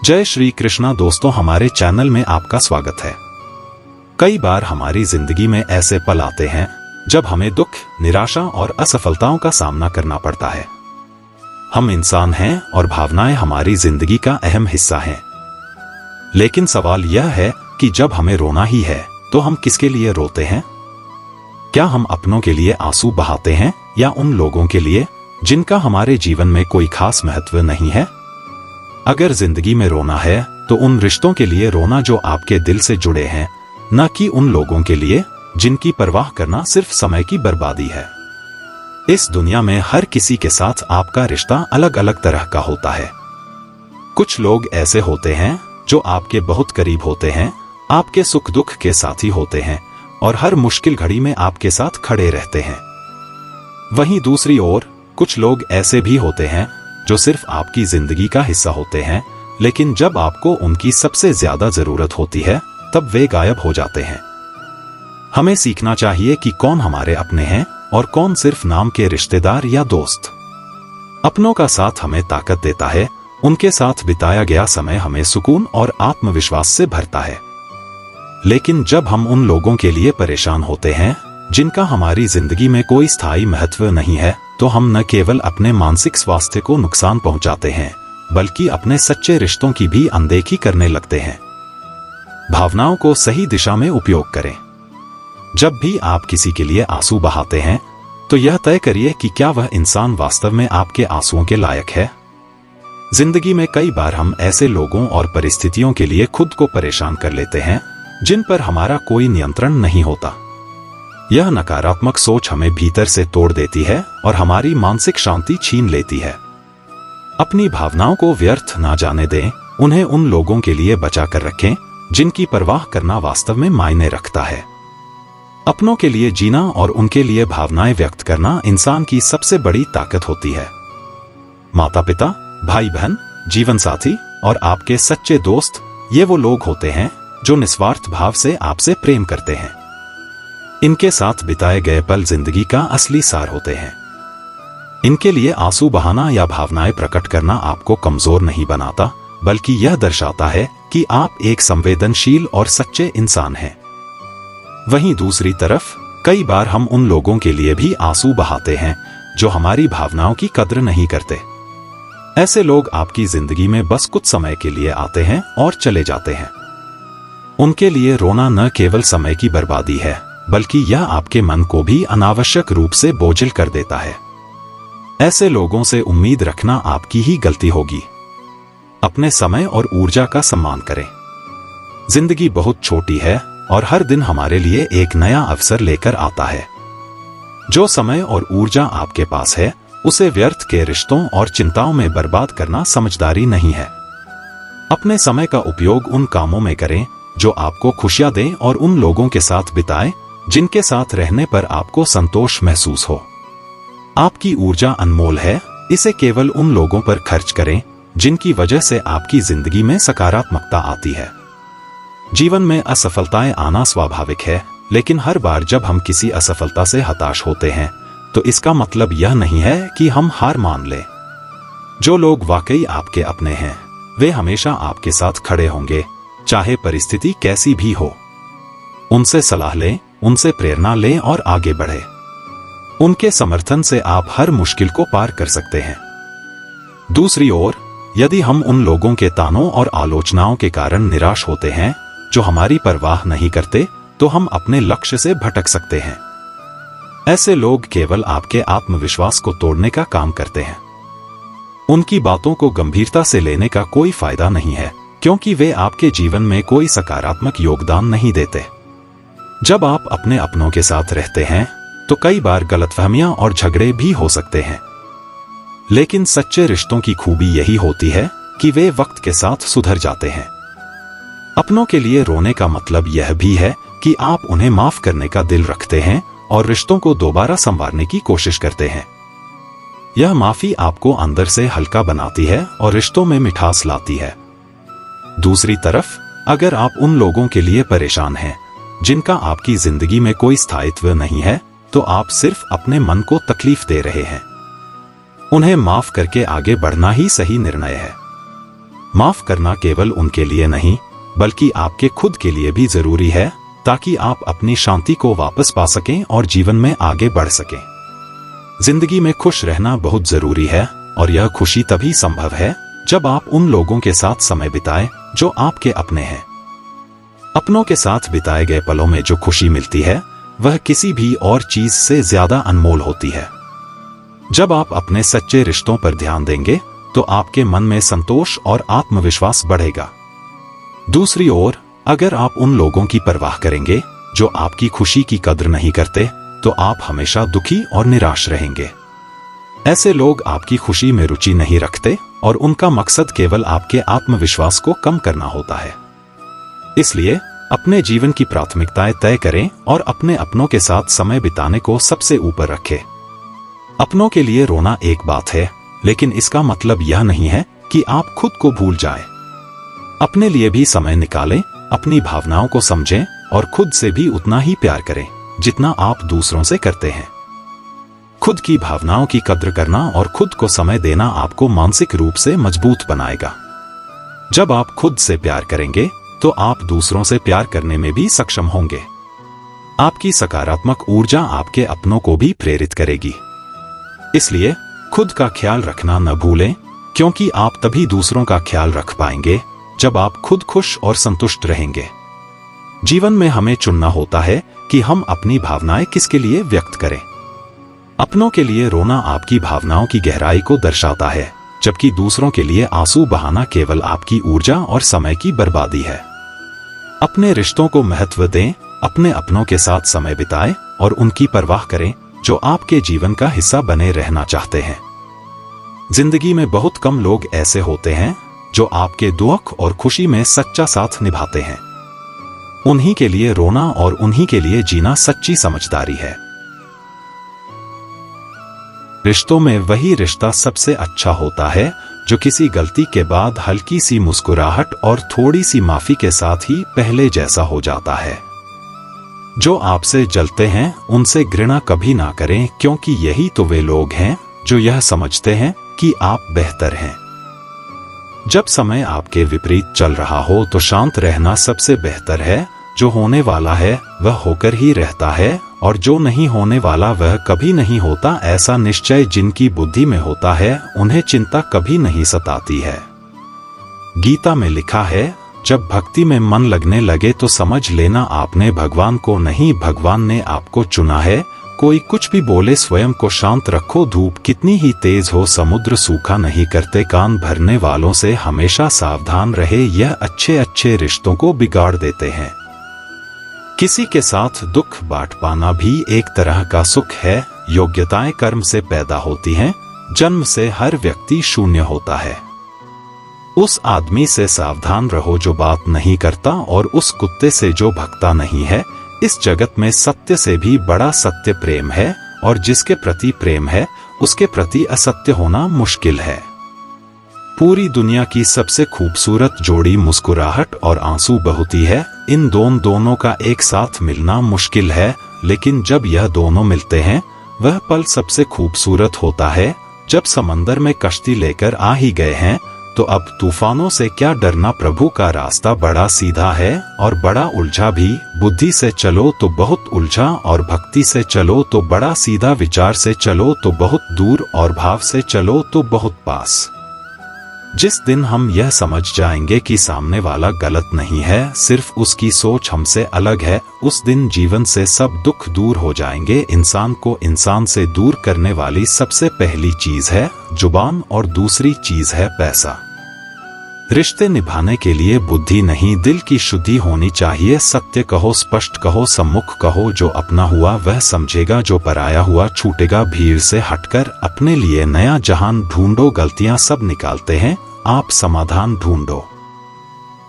जय श्री कृष्णा दोस्तों, हमारे चैनल में आपका स्वागत है। कई बार हमारी जिंदगी में ऐसे पल आते हैं जब हमें दुख, निराशा और असफलताओं का सामना करना पड़ता है। हम इंसान हैं और भावनाएं हमारी जिंदगी का अहम हिस्सा हैं। लेकिन सवाल यह है कि जब हमें रोना ही है तो हम किसके लिए रोते हैं? क्या हम अपनों के लिए आंसू बहाते हैं या उन लोगों के लिए जिनका हमारे जीवन में कोई खास महत्व नहीं है? अगर जिंदगी में रोना है तो उन रिश्तों के लिए रोना जो आपके दिल से जुड़े हैं, न कि उन लोगों के लिए जिनकी परवाह करना सिर्फ समय की बर्बादी है। इस दुनिया में हर किसी के साथ आपका रिश्ता अलग अलग तरह का होता है। कुछ लोग ऐसे होते हैं जो आपके बहुत करीब होते हैं, आपके सुख दुख के साथी होते हैं और हर मुश्किल घड़ी में आपके साथ खड़े रहते हैं। वहीं दूसरी ओर कुछ लोग ऐसे भी होते हैं जो सिर्फ आपकी जिंदगी का हिस्सा होते हैं, लेकिन जब आपको उनकी सबसे ज्यादा जरूरत होती है तब वे गायब हो जाते हैं। हमें सीखना चाहिए कि कौन हमारे अपने हैं और कौन सिर्फ नाम के रिश्तेदार या दोस्त। अपनों का साथ हमें ताकत देता है, उनके साथ बिताया गया समय हमें सुकून और आत्मविश्वास से भरता है। लेकिन जब हम उन लोगों के लिए परेशान होते हैं जिनका हमारी जिंदगी में कोई स्थायी महत्व नहीं है, तो हम न केवल अपने मानसिक स्वास्थ्य को नुकसान पहुंचाते हैं बल्कि अपने सच्चे रिश्तों की भी अनदेखी करने लगते हैं। भावनाओं को सही दिशा में उपयोग करें। जब भी आप किसी के लिए आंसू बहाते हैं तो यह तय करिए कि क्या वह इंसान वास्तव में आपके आंसुओं के लायक है। जिंदगी में कई बार हम ऐसे लोगों और परिस्थितियों के लिए खुद को परेशान कर लेते हैं जिन पर हमारा कोई नियंत्रण नहीं होता। यह नकारात्मक सोच हमें भीतर से तोड़ देती है और हमारी मानसिक शांति छीन लेती है। अपनी भावनाओं को व्यर्थ ना जाने दें, उन्हें उन लोगों के लिए बचा कर रखें जिनकी परवाह करना वास्तव में मायने रखता है। अपनों के लिए जीना और उनके लिए भावनाएं व्यक्त करना इंसान की सबसे बड़ी ताकत होती है। माता पिता, भाई बहन, जीवन साथी और आपके सच्चे दोस्त, ये वो लोग होते हैं जो निस्वार्थ भाव से आपसे प्रेम करते हैं। इनके साथ बिताए गए पल जिंदगी का असली सार होते हैं। इनके लिए आंसू बहाना या भावनाएं प्रकट करना आपको कमजोर नहीं बनाता, बल्कि यह दर्शाता है कि आप एक संवेदनशील और सच्चे इंसान हैं। वहीं दूसरी तरफ कई बार हम उन लोगों के लिए भी आंसू बहाते हैं जो हमारी भावनाओं की कद्र नहीं करते। ऐसे लोग आपकी जिंदगी में बस कुछ समय के लिए आते हैं और चले जाते हैं। उनके लिए रोना न केवल समय की बर्बादी है, बल्कि यह आपके मन को भी अनावश्यक रूप से बोझिल कर देता है। ऐसे लोगों से उम्मीद रखना आपकी ही गलती होगी। अपने समय और ऊर्जा का सम्मान करें। जिंदगी बहुत छोटी है और हर दिन हमारे लिए एक नया अवसर लेकर आता है। जो समय और ऊर्जा आपके पास है, उसे व्यर्थ के रिश्तों और चिंताओं में बर्बाद करना समझदारी नहीं है। अपने समय का उपयोग उन कामों में करें जो आपको खुशियां दें और उन लोगों के साथ बिताएं जिनके साथ रहने पर आपको संतोष महसूस हो। आपकी ऊर्जा अनमोल है, इसे केवल उन लोगों पर खर्च करें जिनकी वजह से आपकी जिंदगी में सकारात्मकता आती है। जीवन में असफलताएं आना स्वाभाविक है, लेकिन हर बार जब हम किसी असफलता से हताश होते हैं तो इसका मतलब यह नहीं है कि हम हार मान लें। जो लोग वाकई आपके अपने हैं, वे हमेशा आपके साथ खड़े होंगे, चाहे परिस्थिति कैसी भी हो। उनसे सलाह लें, उनसे प्रेरणा लें और आगे बढ़ें। उनके समर्थन से आप हर मुश्किल को पार कर सकते हैं। दूसरी ओर, यदि हम उन लोगों के तानों और आलोचनाओं के कारण निराश होते हैं जो हमारी परवाह नहीं करते, तो हम अपने लक्ष्य से भटक सकते हैं। ऐसे लोग केवल आपके आत्मविश्वास को तोड़ने का काम करते हैं। उनकी बातों को गंभीरता से लेने का कोई फायदा नहीं है, क्योंकि वे आपके जीवन में कोई सकारात्मक योगदान नहीं देते। जब आप अपने अपनों के साथ रहते हैं तो कई बार गलतफहमियां और झगड़े भी हो सकते हैं, लेकिन सच्चे रिश्तों की खूबी यही होती है कि वे वक्त के साथ सुधर जाते हैं। अपनों के लिए रोने का मतलब यह भी है कि आप उन्हें माफ करने का दिल रखते हैं और रिश्तों को दोबारा संवारने की कोशिश करते हैं। यह माफी आपको अंदर से हल्का बनाती है और रिश्तों में मिठास लाती है। दूसरी तरफ, अगर आप उन लोगों के लिए परेशान हैं जिनका आपकी जिंदगी में कोई स्थायित्व नहीं है, तो आप सिर्फ अपने मन को तकलीफ दे रहे हैं। उन्हें माफ करके आगे बढ़ना ही सही निर्णय है। माफ करना केवल उनके लिए नहीं बल्कि आपके खुद के लिए भी जरूरी है, ताकि आप अपनी शांति को वापस पा सकें और जीवन में आगे बढ़ सकें। जिंदगी में खुश रहना बहुत जरूरी है और यह खुशी तभी संभव है जब आप उन लोगों के साथ समय बिताएं जो आपके अपने हैं। अपनों के साथ बिताए गए पलों में जो खुशी मिलती है वह किसी भी और चीज से ज्यादा अनमोल होती है। जब आप अपने सच्चे रिश्तों पर ध्यान देंगे तो आपके मन में संतोष और आत्मविश्वास बढ़ेगा। दूसरी ओर, अगर आप उन लोगों की परवाह करेंगे जो आपकी खुशी की कद्र नहीं करते, तो आप हमेशा दुखी और निराश रहेंगे। ऐसे लोग आपकी खुशी में रुचि नहीं रखते और उनका मकसद केवल आपके आत्मविश्वास को कम करना होता है। इसलिए अपने जीवन की प्राथमिकताएं तय करें और अपने अपनों के साथ समय बिताने को सबसे ऊपर रखें। अपनों के लिए रोना एक बात है, लेकिन इसका मतलब यह नहीं है कि आप खुद को भूल जाएं। अपने लिए भी समय निकालें, अपनी भावनाओं को समझें और खुद से भी उतना ही प्यार करें जितना आप दूसरों से करते हैं। खुद की भावनाओं की कद्र करना और खुद को समय देना आपको मानसिक रूप से मजबूत बनाएगा। जब आप खुद से प्यार करेंगे तो आप दूसरों से प्यार करने में भी सक्षम होंगे। आपकी सकारात्मक ऊर्जा आपके अपनों को भी प्रेरित करेगी। इसलिए खुद का ख्याल रखना न भूलें, क्योंकि आप तभी दूसरों का ख्याल रख पाएंगे जब आप खुद खुश और संतुष्ट रहेंगे। जीवन में हमें चुनना होता है कि हम अपनी भावनाएं किसके लिए व्यक्त करें। अपनों के लिए रोना आपकी भावनाओं की गहराई को दर्शाता है, जबकि दूसरों के लिए आंसू बहाना केवल आपकी ऊर्जा और समय की बर्बादी है। अपने रिश्तों को महत्व दें, अपने अपनों के साथ समय बिताएं और उनकी परवाह करें जो आपके जीवन का हिस्सा बने रहना चाहते हैं। जिंदगी में बहुत कम लोग ऐसे होते हैं जो आपके दुख और खुशी में सच्चा साथ निभाते हैं। उन्हीं के लिए रोना और उन्हीं के लिए जीना सच्ची समझदारी है। रिश्तों में वही रिश्ता सबसे अच्छा होता है जो किसी गलती के बाद हल्की सी मुस्कुराहट और थोड़ी सी माफी के साथ ही पहले जैसा हो जाता है। जो आपसे जलते हैं उनसे घृणा कभी ना करें, क्योंकि यही तो वे लोग हैं जो यह समझते हैं कि आप बेहतर हैं। जब समय आपके विपरीत चल रहा हो तो शांत रहना सबसे बेहतर है। जो होने वाला है वह होकर ही रहता है और जो नहीं होने वाला वह कभी नहीं होता। ऐसा निश्चय जिनकी बुद्धि में होता है उन्हें चिंता कभी नहीं सताती है। गीता में लिखा है, जब भक्ति में मन लगने लगे तो समझ लेना आपने भगवान को नहीं, भगवान ने आपको चुना है। कोई कुछ भी बोले स्वयं को शांत रखो। धूप कितनी ही तेज हो समुद्र सूखा नहीं करते। कान भरने वालों से हमेशा सावधान रहे, यह अच्छे अच्छे रिश्तों को बिगाड़ देते हैं। किसी के साथ दुख बांट पाना भी एक तरह का सुख है। योग्यताएं कर्म से पैदा होती हैं, जन्म से हर व्यक्ति शून्य होता है। उस आदमी से सावधान रहो जो बात नहीं करता और उस कुत्ते से जो भगता नहीं है। इस जगत में सत्य से भी बड़ा सत्य प्रेम है और जिसके प्रति प्रेम है उसके प्रति असत्य होना मुश्किल है। पूरी दुनिया की सबसे खूबसूरत जोड़ी मुस्कुराहट और आंसू बहती है। इन दोनों का एक साथ मिलना मुश्किल है, लेकिन जब यह दोनों मिलते हैं वह पल सबसे खूबसूरत होता है। जब समंदर में कश्ती लेकर आ ही गए हैं तो अब तूफानों से क्या डरना। प्रभु का रास्ता बड़ा सीधा है और बड़ा उलझा भी। बुद्धि से चलो तो बहुत उलझा और भक्ति से चलो तो बड़ा सीधा। विचार से चलो तो बहुत दूर और भाव से चलो तो बहुत पास। जिस दिन हम यह समझ जाएंगे कि सामने वाला गलत नहीं है, सिर्फ उसकी सोच हमसे अलग है, उस दिन जीवन से सब दुख दूर हो जाएंगे। इंसान को इंसान से दूर करने वाली सबसे पहली चीज है जुबान और दूसरी चीज है पैसा। रिश्ते निभाने के लिए बुद्धि नहीं, दिल की शुद्धि होनी चाहिए। सत्य कहो, स्पष्ट कहो, सम्मुख कहो। जो अपना हुआ वह समझेगा, जो पराया हुआ छूटेगा। भीड़ से हटकर अपने लिए नया जहान ढूंढो। गलतियां सब निकालते हैं, आप समाधान ढूंढो।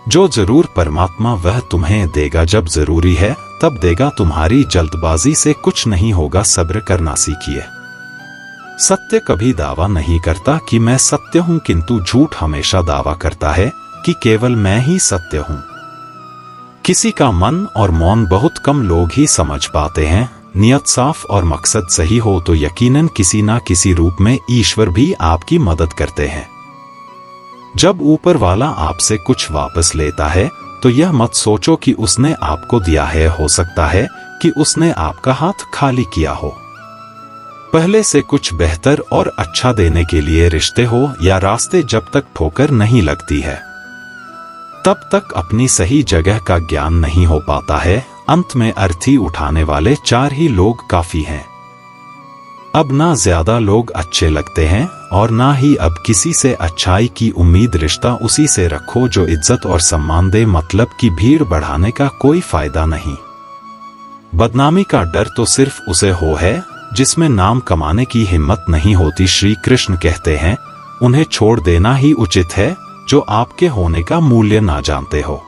जो जरूर परमात्मा वह तुम्हें देगा, जब जरूरी है तब देगा। तुम्हारी जल्दबाजी से कुछ नहीं होगा, सब्र करना सीखिए। सत्य कभी दावा नहीं करता कि मैं सत्य हूं, किंतु झूठ हमेशा दावा करता है कि केवल मैं ही सत्य हूं। किसी का मन और मौन बहुत कम लोग ही समझ पाते हैं। नियत साफ और मकसद सही हो तो यकीनन किसी ना किसी रूप में ईश्वर भी आपकी मदद करते हैं। जब ऊपर वाला आपसे कुछ वापस लेता है तो यह मत सोचो कि उसने आपको दिया है, हो सकता है कि उसने आपका हाथ खाली किया हो। पहले से कुछ बेहतर और अच्छा देने के लिए रिश्ते हो या रास्ते जब तक ठोकर नहीं लगती है, तब तक अपनी सही जगह का ज्ञान नहीं हो पाता है। अंत में अर्थी उठाने वाले 4 ही लोग काफी हैं। अब ना ज्यादा लोग अच्छे लगते हैं और ना ही अब किसी से अच्छाई की उम्मीद। रिश्ता उसी से रखो जो इज्जत और सम्मान दे, मतलब की भीड़ बढ़ाने का कोई फायदा नहीं। बदनामी का डर तो सिर्फ उसे हो है जिसमें नाम कमाने की हिम्मत नहीं होती। श्री कृष्ण कहते हैं, उन्हें छोड़ देना ही उचित है जो आपके होने का मूल्य ना जानते हो।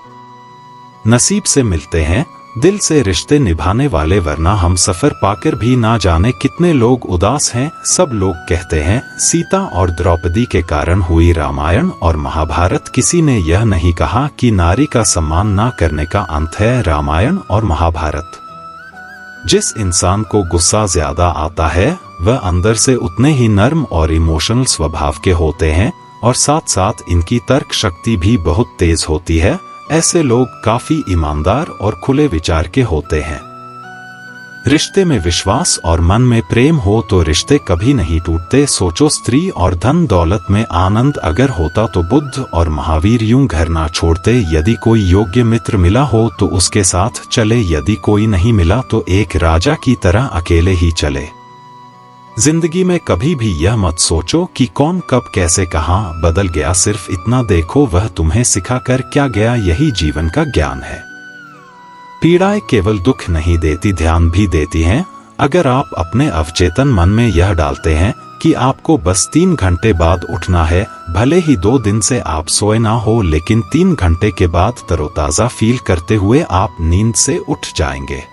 नसीब से मिलते हैं दिल से रिश्ते निभाने वाले, वरना हम सफर पाकर भी ना जाने कितने लोग उदास हैं। सब लोग कहते हैं सीता और द्रौपदी के कारण हुई रामायण और महाभारत। किसी ने यह नहीं कहा कि नारी का सम्मान ना करने का अंत है रामायण और महाभारत। जिस इंसान को गुस्सा ज्यादा आता है वह अंदर से उतने ही नर्म और इमोशनल स्वभाव के होते हैं और साथ साथ इनकी तर्क शक्ति भी बहुत तेज होती है। ऐसे लोग काफी ईमानदार और खुले विचार के होते हैं। रिश्ते में विश्वास और मन में प्रेम हो तो रिश्ते कभी नहीं टूटते। सोचो, स्त्री और धन दौलत में आनंद अगर होता तो बुद्ध और महावीर यूं घर ना छोड़ते। यदि कोई योग्य मित्र मिला हो तो उसके साथ चले, यदि कोई नहीं मिला तो एक राजा की तरह अकेले ही चले। जिंदगी में कभी भी यह मत सोचो कि कौन कब कैसे कहां बदल गया, सिर्फ इतना देखो वह तुम्हें सिखा कर क्या गया। यही जीवन का ज्ञान है। पीड़ाएं केवल दुख नहीं देती, ध्यान भी देती हैं। अगर आप अपने अवचेतन मन में यह डालते हैं कि आपको बस 3 घंटे बाद उठना है, भले ही 2 दिन से आप सोए ना हो, लेकिन 3 घंटे के बाद तरोताजा फील करते हुए आप नींद से उठ जाएंगे।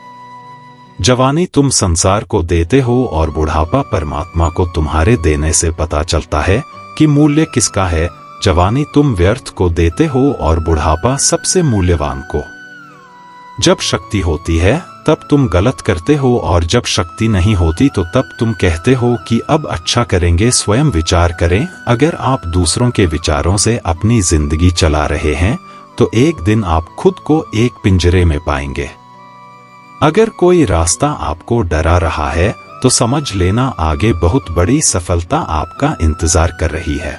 जवानी तुम संसार को देते हो और बुढ़ापा परमात्मा को तुम्हारे देने से पता चलता है कि मूल्य किसका है। जवानी तुम व्यर्थ को देते हो और बुढ़ापा सबसे मूल्यवान को। जब शक्ति होती है तब तुम गलत करते हो और जब शक्ति नहीं होती तो तब तुम कहते हो कि अब अच्छा करेंगे। स्वयं विचार करें, अगर आप दूसरों के विचारों से अपनी जिंदगी चला रहे हैं तो एक दिन आप खुद को एक पिंजरे में पाएंगे। अगर कोई रास्ता आपको डरा रहा है तो समझ लेना आगे बहुत बड़ी सफलता आपका इंतजार कर रही है।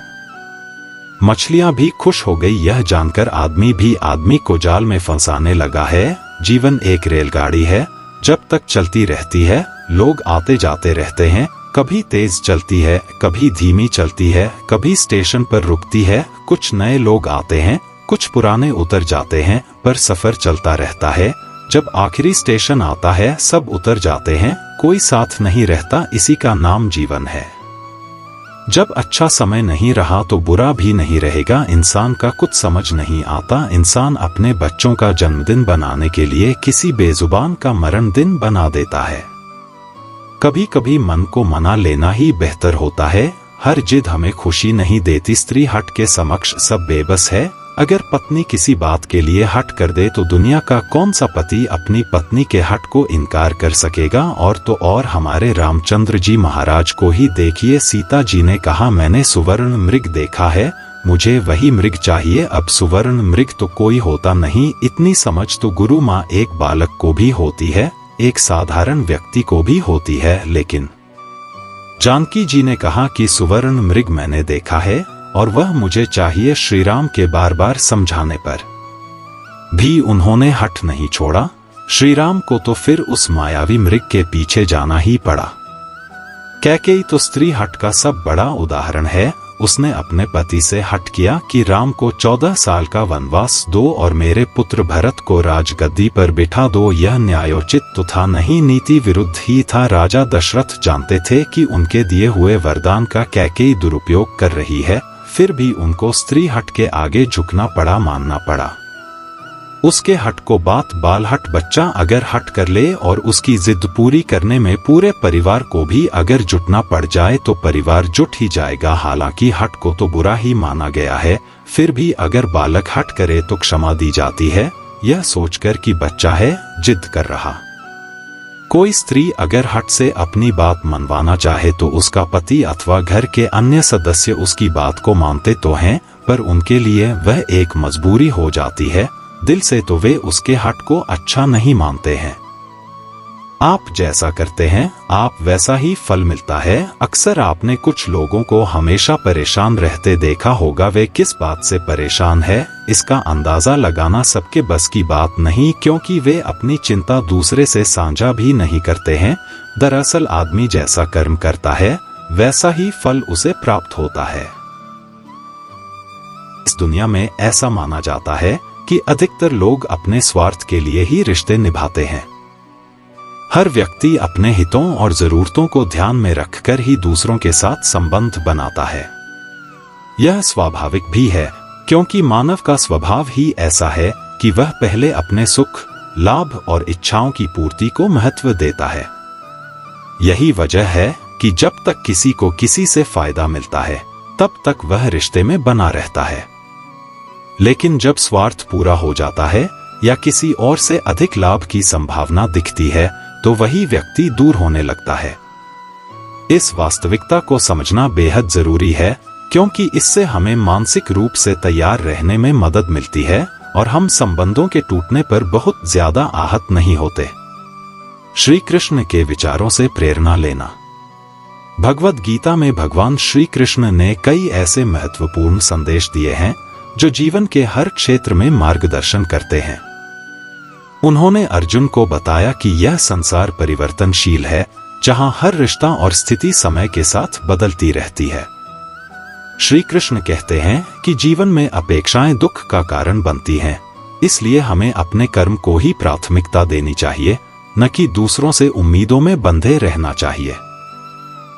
मछलियां भी खुश हो गई यह जानकर आदमी भी आदमी को जाल में फंसाने लगा है। जीवन एक रेलगाड़ी है, जब तक चलती रहती है लोग आते जाते रहते हैं। कभी तेज चलती है, कभी धीमी चलती है, कभी स्टेशन पर रुकती है। कुछ नए लोग आते हैं, कुछ पुराने उतर जाते हैं, पर सफर चलता रहता है। जब आखिरी स्टेशन आता है सब उतर जाते हैं, कोई साथ नहीं रहता, इसी का नाम जीवन है। जब अच्छा समय नहीं रहा तो बुरा भी नहीं रहेगा। इंसान का कुछ समझ नहीं आता, इंसान अपने बच्चों का जन्मदिन बनाने के लिए किसी बेजुबान का मरण दिन बना देता है। कभी कभी मन को मना लेना ही बेहतर होता है। हर जिद हमें खुशी नहीं देती। स्त्री हट के समक्ष सब बेबस है। अगर पत्नी किसी बात के लिए हट कर दे तो दुनिया का कौन सा पति अपनी पत्नी के हट को इनकार कर सकेगा। और तो और हमारे रामचंद्र जी महाराज को ही देखिए, सीता जी ने कहा मैंने सुवर्ण मृग देखा है, मुझे वही मृग चाहिए। अब सुवर्ण मृग तो कोई होता नहीं। इतनी समझ तो गुरु माँ एक बालक को भी होती है, एक साधारण व्यक्ति को भी होती है। लेकिन जानकी जी ने कहा कि सुवर्ण मृग मैंने देखा है और वह मुझे चाहिए। श्री राम के बार बार समझाने पर भी उन्होंने हट नहीं छोड़ा। श्री राम को तो फिर उस मायावी मृग के पीछे जाना ही पड़ा। कैकेयी तो स्त्री हट का सब बड़ा उदाहरण है। उसने अपने पति से हट किया कि राम को 14 साल का वनवास दो और मेरे पुत्र भरत को राजगद्दी पर बिठा दो। यह न्यायोचित तो था नहीं, नीति विरुद्ध ही था। राजा दशरथ जानते थे कि उनके दिए हुए वरदान का कैकेयी दुरुपयोग कर रही है, फिर भी उनको स्त्री हट के आगे झुकना पड़ा, मानना पड़ा। उसके हट को बात बाल हट बच्चा अगर हट कर ले और उसकी जिद पूरी करने में पूरे परिवार को भी अगर जुटना पड़ जाए तो परिवार जुट ही जाएगा। हालांकि हट को तो बुरा ही माना गया है, फिर भी अगर बालक हट करे तो क्षमा दी जाती है, यह सोचकर कि बच्चा है, जिद कर रहा कोई स्त्री अगर हट से अपनी बात मनवाना चाहे तो उसका पति अथवा घर के अन्य सदस्य उसकी बात को मानते तो हैं, पर उनके लिए वह एक मजबूरी हो जाती है। दिल से तो वे उसके हट को अच्छा नहीं मानते हैं। आप जैसा करते हैं आप वैसा ही फल मिलता है। अक्सर आपने कुछ लोगों को हमेशा परेशान रहते देखा होगा। वे किस बात से परेशान है इसका अंदाजा लगाना सबके बस की बात नहीं, क्योंकि वे अपनी चिंता दूसरे से साझा भी नहीं करते हैं। दरअसल आदमी जैसा कर्म करता है वैसा ही फल उसे प्राप्त होता है। इस दुनिया में ऐसा माना जाता है कि अधिकतर लोग अपने स्वार्थ के लिए ही रिश्ते निभाते हैं। हर व्यक्ति अपने हितों और जरूरतों को ध्यान में रखकर ही दूसरों के साथ संबंध बनाता है। यह स्वाभाविक भी है, क्योंकि मानव का स्वभाव ही ऐसा है कि वह पहले अपने सुख, लाभ और इच्छाओं की पूर्ति को महत्व देता है। यही वजह है कि जब तक किसी को किसी से फायदा मिलता है तब तक वह रिश्ते में बना रहता है। लेकिन जब स्वार्थ पूरा हो जाता है या किसी और से अधिक लाभ की संभावना दिखती है तो वही व्यक्ति दूर होने लगता है। इस वास्तविकता को समझना बेहद जरूरी है, क्योंकि इससे हमें मानसिक रूप से तैयार रहने में मदद मिलती है और हम संबंधों के टूटने पर बहुत ज्यादा आहत नहीं होते। श्री कृष्ण के विचारों से प्रेरणा लेना। भगवद गीता में भगवान श्री कृष्ण ने कई ऐसे महत्वपूर्ण संदेश दिए हैं जो जीवन के हर क्षेत्र में मार्गदर्शन करते हैं। उन्होंने अर्जुन को बताया कि यह संसार परिवर्तनशील है, जहां हर रिश्ता और स्थिति समय के साथ बदलती रहती है। श्री कृष्ण कहते हैं कि जीवन में अपेक्षाएं दुख का कारण बनती हैं, इसलिए हमें अपने कर्म को ही प्राथमिकता देनी चाहिए, न कि दूसरों से उम्मीदों में बंधे रहना चाहिए।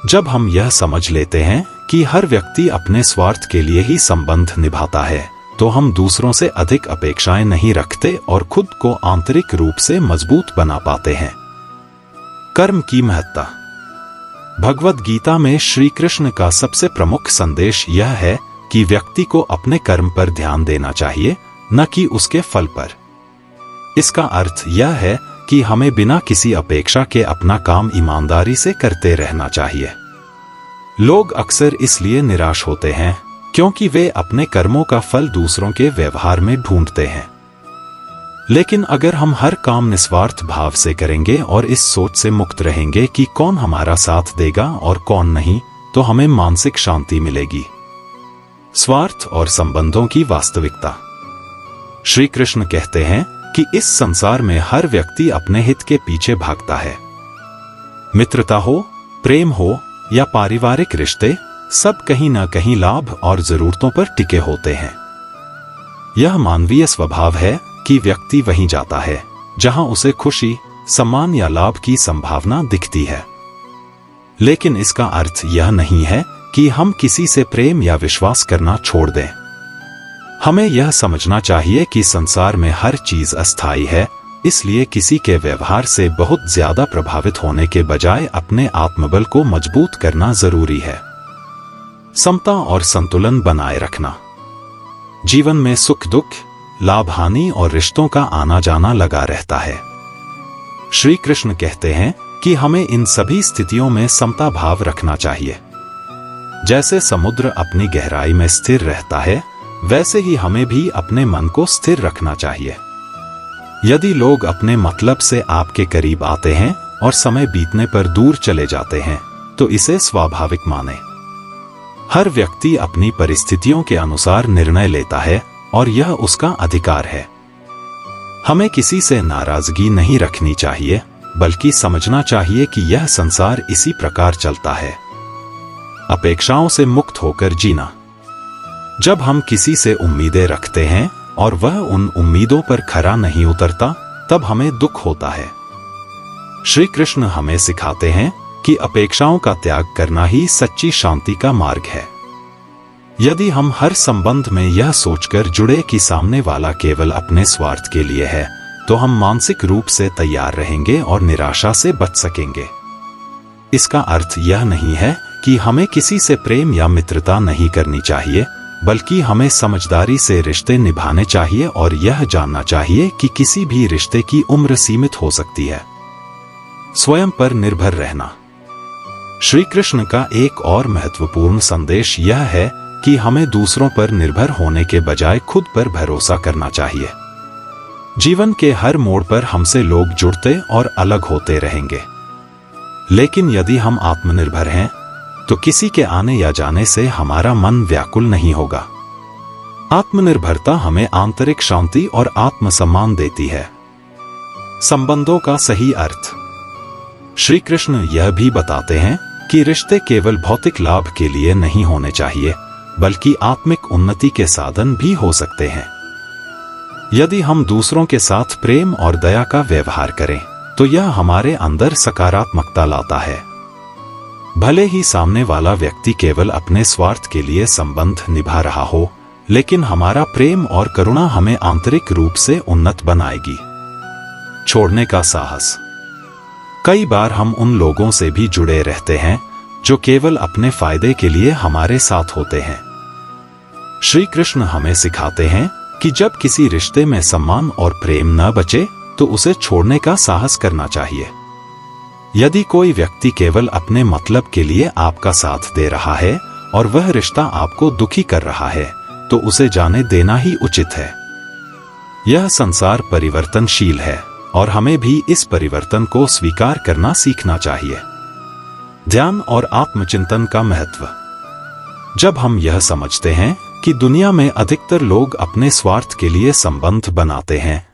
जब हम यह समझ लेते हैं कि हर व्यक्ति अपने स्वार्थ के लिए ही संबंध निभाता है, तो हम दूसरों से अधिक अपेक्षाएं नहीं रखते और खुद को आंतरिक रूप से मजबूत बना पाते हैं। कर्म की महत्ता। भगवद गीता में श्री कृष्ण का सबसे प्रमुख संदेश यह है कि व्यक्ति को अपने कर्म पर ध्यान देना चाहिए, न कि उसके फल पर। इसका अर्थ यह है कि हमें बिना किसी अपेक्षा के अपना काम ईमानदारी से करते रहना चाहिए। लोग अक्सर इसलिए निराश होते हैं क्योंकि वे अपने कर्मों का फल दूसरों के व्यवहार में ढूंढते हैं। लेकिन अगर हम हर काम निस्वार्थ भाव से करेंगे और इस सोच से मुक्त रहेंगे कि कौन हमारा साथ देगा और कौन नहीं, तो हमें मानसिक शांति मिलेगी। स्वार्थ और संबंधों की वास्तविकता। श्री कृष्ण कहते हैं कि इस संसार में हर व्यक्ति अपने हित के पीछे भागता है। मित्रता हो, प्रेम हो या पारिवारिक रिश्ते, सब कहीं न कहीं लाभ और जरूरतों पर टिके होते हैं। यह मानवीय स्वभाव है कि व्यक्ति वहीं जाता है जहां उसे खुशी, सम्मान या लाभ की संभावना दिखती है। लेकिन इसका अर्थ यह नहीं है कि हम किसी से प्रेम या विश्वास करना छोड़ दें। हमें यह समझना चाहिए कि संसार में हर चीज अस्थायी है, इसलिए किसी के व्यवहार से बहुत ज्यादा प्रभावित होने के बजाय अपने आत्मबल को मजबूत करना जरूरी है। समता और संतुलन बनाए रखना। जीवन में सुख दुख, लाभ हानि और रिश्तों का आना जाना लगा रहता है। श्री कृष्ण कहते हैं कि हमें इन सभी स्थितियों में समता भाव रखना चाहिए। जैसे समुद्र अपनी गहराई में स्थिर रहता है, वैसे ही हमें भी अपने मन को स्थिर रखना चाहिए। यदि लोग अपने मतलब से आपके करीब आते हैं और समय बीतने पर दूर चले जाते हैं, तो इसे स्वाभाविक माने। हर व्यक्ति अपनी परिस्थितियों के अनुसार निर्णय लेता है और यह उसका अधिकार है। हमें किसी से नाराजगी नहीं रखनी चाहिए, बल्कि समझना चाहिए कि यह संसार इसी प्रकार चलता है। अपेक्षाओं से मुक्त होकर जीना। जब हम किसी से उम्मीदें रखते हैं और वह उन उम्मीदों पर खरा नहीं उतरता, तब हमें दुख होता है। श्री कृष्ण हमें सिखाते हैं कि अपेक्षाओं का त्याग करना ही सच्ची शांति का मार्ग है। यदि हम हर संबंध में यह सोचकर जुड़े कि सामने वाला केवल अपने स्वार्थ के लिए है, तो हम मानसिक रूप से तैयार रहेंगे और निराशा से बच सकेंगे। इसका अर्थ यह नहीं है कि हमें किसी से प्रेम या मित्रता नहीं करनी चाहिए, बल्कि हमें समझदारी से रिश्ते निभाने चाहिए और यह जानना चाहिए कि किसी भी रिश्ते की उम्र सीमित हो सकती है। स्वयं पर निर्भर रहना। श्री कृष्ण का एक और महत्वपूर्ण संदेश यह है कि हमें दूसरों पर निर्भर होने के बजाय खुद पर भरोसा करना चाहिए। जीवन के हर मोड़ पर हमसे लोग जुड़ते और अलग होते रहेंगे, लेकिन यदि हम आत्मनिर्भर हैं तो किसी के आने या जाने से हमारा मन व्याकुल नहीं होगा। आत्मनिर्भरता हमें आंतरिक शांति और आत्मसम्मान देती है। संबंधों का सही अर्थ। श्री कृष्ण यह भी बताते हैं कि रिश्ते केवल भौतिक लाभ के लिए नहीं होने चाहिए, बल्कि आत्मिक उन्नति के साधन भी हो सकते हैं। यदि हम दूसरों के साथ प्रेम और दया का व्यवहार करें तो यह हमारे अंदर सकारात्मकता लाता है। भले ही सामने वाला व्यक्ति केवल अपने स्वार्थ के लिए संबंध निभा रहा हो, लेकिन हमारा प्रेम और करुणा हमें आंतरिक रूप से उन्नत बनाएगी। छोड़ने का साहस। कई बार हम उन लोगों से भी जुड़े रहते हैं जो केवल अपने फायदे के लिए हमारे साथ होते हैं। श्री कृष्ण हमें सिखाते हैं कि जब किसी रिश्ते में सम्मान और प्रेम न बचे तो उसे छोड़ने का साहस करना चाहिए। यदि कोई व्यक्ति केवल अपने मतलब के लिए आपका साथ दे रहा है और वह रिश्ता आपको दुखी कर रहा है, तो उसे जाने देना ही उचित है। यह संसार परिवर्तनशील है और हमें भी इस परिवर्तन को स्वीकार करना सीखना चाहिए। ध्यान और आत्मचिंतन का महत्व। जब हम यह समझते हैं कि दुनिया में अधिकतर लोग अपने स्वार्थ के लिए संबंध बनाते हैं,